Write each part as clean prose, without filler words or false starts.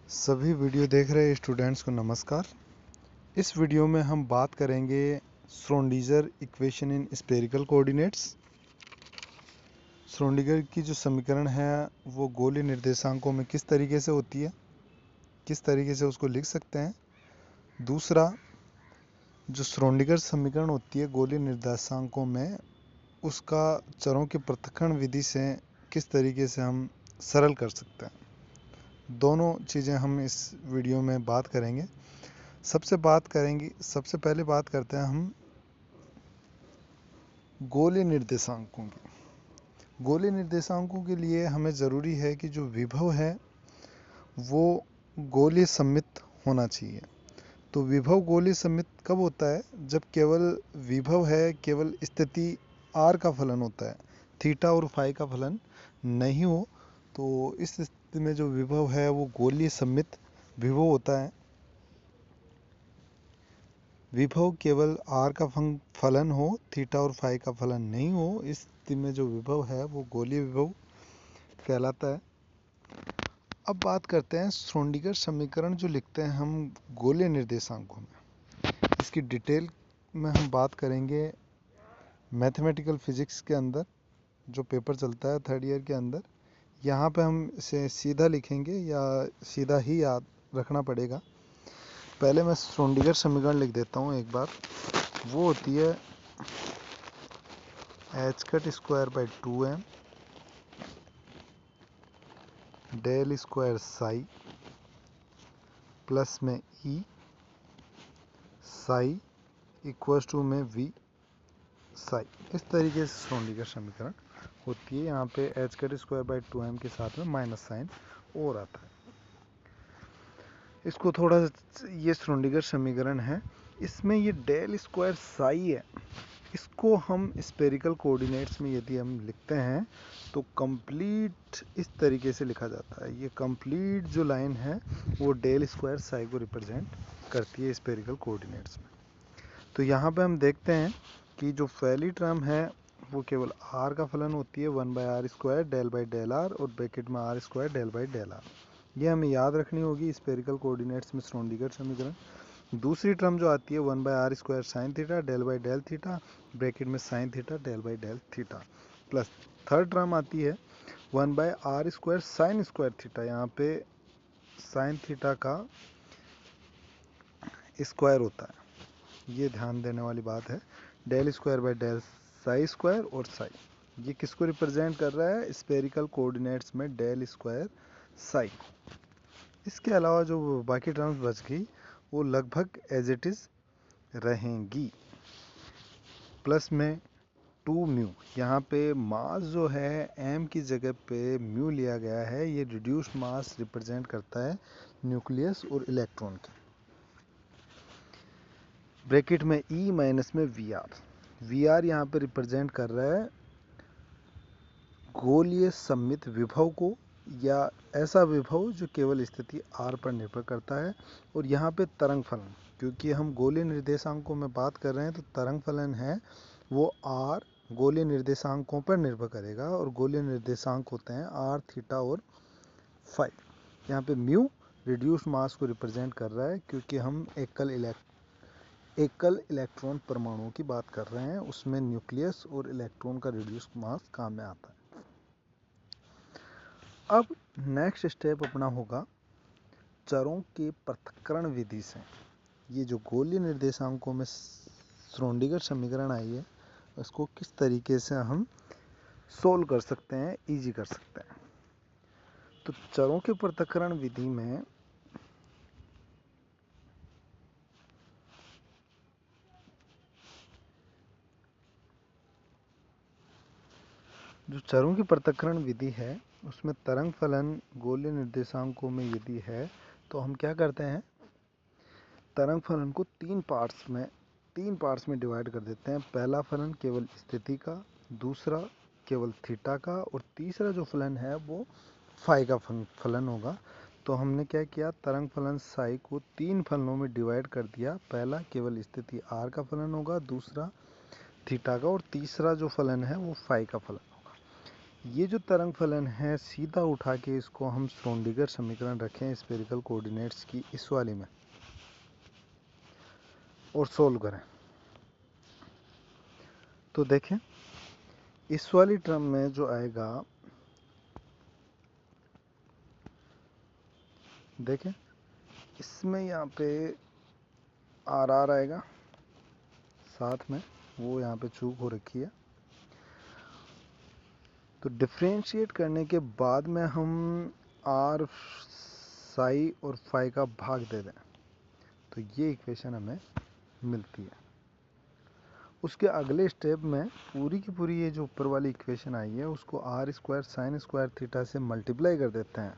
सभी वीडियो देख रहे स्टूडेंट्स को नमस्कार। इस वीडियो में हम बात करेंगे Schrodinger equation in spherical coordinates. Schrodinger की जो समीकरण है वो गोलीय निर्देशांकों में किस तरीके से होती है, किस तरीके से उसको लिख सकते हैं। दूसरा, जो श्रोडिंगर समीकरण होती है गोलीय निर्देशांकों में, उसका चरों के पृथक्करण विधि से किस तरीके से हम सरल कर सकते हैं। दोनों चीज़ें हम इस वीडियो में बात करेंगे। सबसे पहले बात करते हैं हम गोलीय निर्देशांकों की। गोलीय निर्देशांकों के लिए हमें ज़रूरी है कि जो विभव है वो गोलीय सममित होना चाहिए। तो विभव गोलीय सममित कब होता है? जब केवल विभव है, केवल स्थिति r का फलन होता है, थीटा और फाई का फलन नहीं हो, तो इस स्थिति में जो विभव है वो गोलीय सममित विभव होता है। विभव केवल r का फलन हो, थीटा और फाई का फलन नहीं हो, इस स्थिति में जो विभव है वो गोलीय विभव कहलाता है। अब बात करते हैं श्रोडिंगर समीकरण जो लिखते हैं हम गोलीय निर्देशांकों में। इसकी डिटेल में हम बात करेंगे मैथमेटिकल फिजिक्स के अंदर, जो पेपर चलता है थर्ड ईयर के अंदर। यहाँ पे हम इसे सीधा लिखेंगे या सीधा ही याद रखना पड़ेगा। पहले मैं श्रोडिंगर समीकरण लिख देता हूँ एक बार। वो होती है H cut square by 2m del square psi plus में ई साई इक्वल्स टू में वी साई। इस तरीके से श्रोडिंगर समीकरण होती है। यहाँ पे H cut square by 2m के साथ में माइनस साइन और आता है। इसको थोड़ा, ये श्रोडिंगर समीकरण है, इसमें ये डेल स्क्वायर साई है, इसको हम स्फेरिकल कोऑर्डिनेट्स में यदि हम लिखते हैं तो कंप्लीट इस तरीके से लिखा जाता है। ये कंप्लीट जो लाइन है वो डेल स्क्वायर साई को रिप्रेजेंट करती है स्फेरिकल कोऑर्डिनेट्स में। तो यहाँ पे हम देखते हैं कि जो पहली टर्म है वो केवल r का फलन होती है, 1/r² del by del r और ब्रैकेट में r² del by del r। ये हमें याद रखनी होगी स्फेरिकल कोऑर्डिनेट्स में श्रोडिंगर समीकरण। दूसरी टर्म जो आती है 1/r² sine theta del by del theta bracket में sine theta del by del theta, plus third term आती है 1/r² साइन स्क्वायर थीटा। यहाँ पे साइन थीटा का स्क्वायर होता है, ये ध्यान देने वाली बात है। Del square by del psi square और साई, ये किसको रिप्रेजेंट कर रहा है? स्फेरिकल कोऑर्डिनेट्स में डेल स्क्वायर साई। इसके अलावा जो बाकी टर्म्स बच गई वो लगभग एज इट इज रहेंगी। प्लस में 2 म्यू, यहाँ पे मास जो है m की जगह पे म्यू लिया गया है। ये रिड्यूस्ड मास रिप्रेजेंट करता है न्यूक्लियस और इलेक्ट्रॉन की। ब्रैकेट में E माइनस में VR यहाँ पे रिप्रेजेंट कर रहा है गोलीय सममित विभव को, या ऐसा विभव जो केवल स्थिति r पर निर्भर करता है। और यहाँ पे तरंग फलन, क्योंकि हम गोलीय निर्देशांकों में बात कर रहे हैं तो तरंग फलन है वो r गोलीय निर्देशांकों पर निर्भर करेगा, और गोलीय निर्देशांक होते हैं r, थीटा और फाई। यहाँ पे म्यू रिड्यूस्ड मास को रिप्रेजेंट कर रहा है, क्योंकि हम एकल इलेक्ट्रॉन परमाणुओं की बात कर रहे हैं, उसमें न्यूक्लियस और इलेक्ट्रॉन का रिड्यूस्ड मास काम में आता है। अब नेक्स्ट स्टेप अपना होगा चरों के पृथक्करण विधि से। ये जो गोलीय निर्देशांकों में श्रोडिंगर समीकरण आई है, उसको किस तरीके से हम सोल्व कर सकते हैं, इजी कर सकते हैं। तो चरों के पृथक्करण विधि में जो चरों की पृथक्करण विधि है उसमें तरंग फलन गोलीय निर्देशांकों में यदि है तो हम क्या करते हैं, तरंग फलन को तीन पार्ट्स में डिवाइड कर देते हैं। पहला फलन केवल स्थिति का, दूसरा केवल थीटा का, और तीसरा जो फलन है वो फाई का फलन होगा। तो हमने क्या किया, तरंग फलन साई को तीन फलनों में डिवाइड कर दिया। पहला केवल स्थिति r का फलन होगा, दूसरा थीटा का, और तीसरा जो फलन है वो फाई का फलन होगा। ये जो तरंग फलन है सीधा उठा के इसको हम श्रोडिंगर समीकरण रखें स्फेरिकल कोऑर्डिनेट्स की इस वाली में और सोल्व करें, तो देखें इस वाली टर्म में जो आएगा, देखें इसमें यहाँ पे आर आर आएगा साथ में, वो यहाँ पे चूक हो रखी है। तो डिफरेंशिएट करने के बाद में हम आर साई और फाई का भाग दे दें तो ये इक्वेशन हमें मिलती है। उसके अगले स्टेप में पूरी की पूरी ये जो ऊपर वाली इक्वेशन आई है उसको r square sine square theta से मल्टीप्लाई कर देते हैं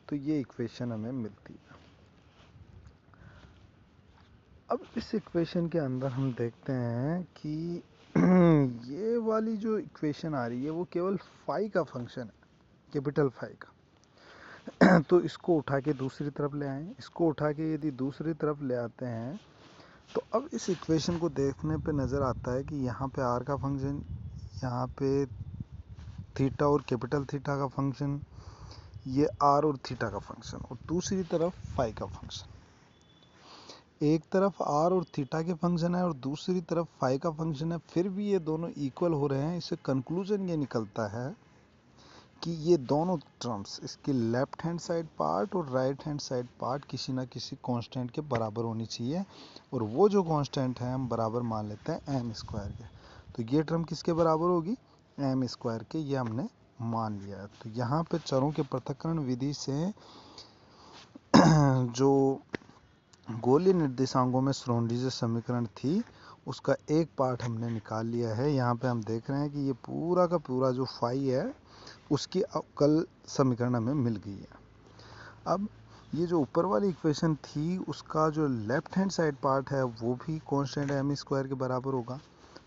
तो ये इक्वेशन हमें मिलती है। अब इस इक्वेशन के अंदर हम देखते हैं कि ये वाली जो इक्वेशन आ रही है वो केवल फाई का फंक्शन है, कैपिटल फाई का। तो इसको उठा के दूसरी तरफ ले आएं, इसको उठा के यदि दूसरी तरफ ले आते हैं तो अब इस इक्वेशन को देखने पे नज़र आता है कि यहाँ पे आर का फंक्शन, यहाँ पे थीटा और कैपिटल थीटा का फंक्शन, ये आर और थीटा का फंक्शन, और दूसरी तरफ फाई का फंक्शन। एक तरफ आर और थीटा के फंक्शन है और दूसरी तरफ फाई का फंक्शन है, फिर भी ये दोनों इक्वल हो रहे हैं। इससे कंक्लूजन ये निकलता है कि ये दोनों टर्म्स, इसके लेफ्ट हैंड साइड पार्ट और राइट हैंड साइड पार्ट किसी ना किसी कांस्टेंट के बराबर होनी चाहिए, और वो जो कांस्टेंट है हम बराबर मान लेते हैं एम स्क्वायर के। तो ये टर्म किसके बराबर होगी, एम स्क्वायर के, ये हमने मान लिया है। तो यहाँ पे चरों के पृथक्करण विधि से जो गोलीय निर्देशांकों में श्रोडिंगर समीकरण थी उसका एक पार्ट हमने निकाल लिया है। यहाँ पे हम देख रहे हैं कि ये पूरा का पूरा जो फाई है उसकी अवकल समीकरण हमें मिल गई है। अब ये जो ऊपर वाली इक्वेशन थी उसका जो लेफ्ट हैंड साइड पार्ट है वो भी कांस्टेंट एम स्क्वायर के बराबर होगा,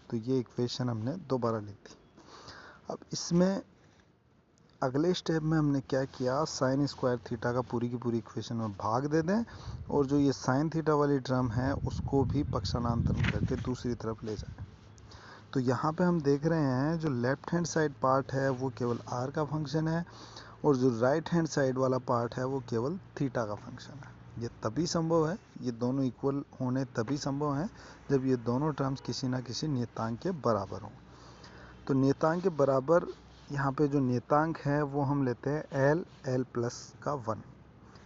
तो ये इक्वेशन हमने दोबारा लिख दी। अब इसमें अगले स्टेप में हमने क्या किया, साइन स्क्वायर थीटा का पूरी की पूरी इक्वेशन में भाग दे दें और जो ये साइन थीटा वाली टर्म है उसको भी पक्षांतरण करके दूसरी तरफ ले जाएं। तो यहाँ पे हम देख रहे हैं जो लेफ्ट हैंड साइड पार्ट है वो केवल आर का फंक्शन है और जो राइट हैंड साइड वाला पार्ट है वो केवल थीटा का फंक्शन है। ये तभी संभव है, ये दोनों इक्वल होने तभी संभव है जब ये दोनों टर्म्स किसी ना किसी नियतांक के बराबर हों। तो नियतांक के बराबर यहाँ पे जो नियतांक है वो हम लेते हैं एल, एल प्लस का 1।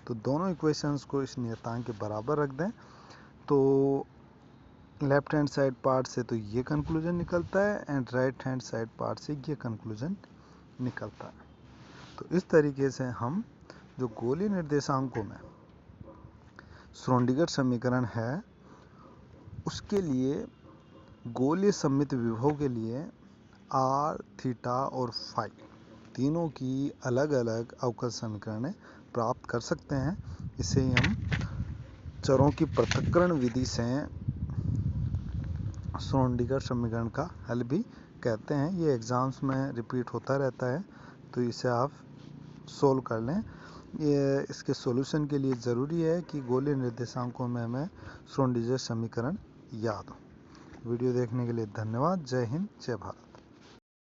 तो दोनों इक्वेशंस को इस नियतांक के बराबर रख दें तो लेफ्ट हैंड साइड पार्ट से तो ये कंक्लूजन निकलता है and right hand side part से ये कंक्लूजन निकलता है। तो इस तरीके से हम जो गोलीय निर्देशांकों में श्रोडिंगर समीकरण है उसके लिए गोलीय सममित विभव के लिए आर, थीटा और फाई तीनों की अलग अलग अवकल समीकरण प्राप्त कर सकते हैं। इसे हम चरों की पृथक्करण विधि से श्रोडिंगर समीकरण का हल भी कहते हैं। ये एग्जाम्स में रिपीट होता रहता है, तो इसे आप सोल्व कर लें। ये इसके सॉल्यूशन के लिए ज़रूरी है कि गोलीय निर्देशांकों में हमें श्रोडिंगर समीकरण याद हो। वीडियो देखने के लिए धन्यवाद। जय हिंद, जय भारत।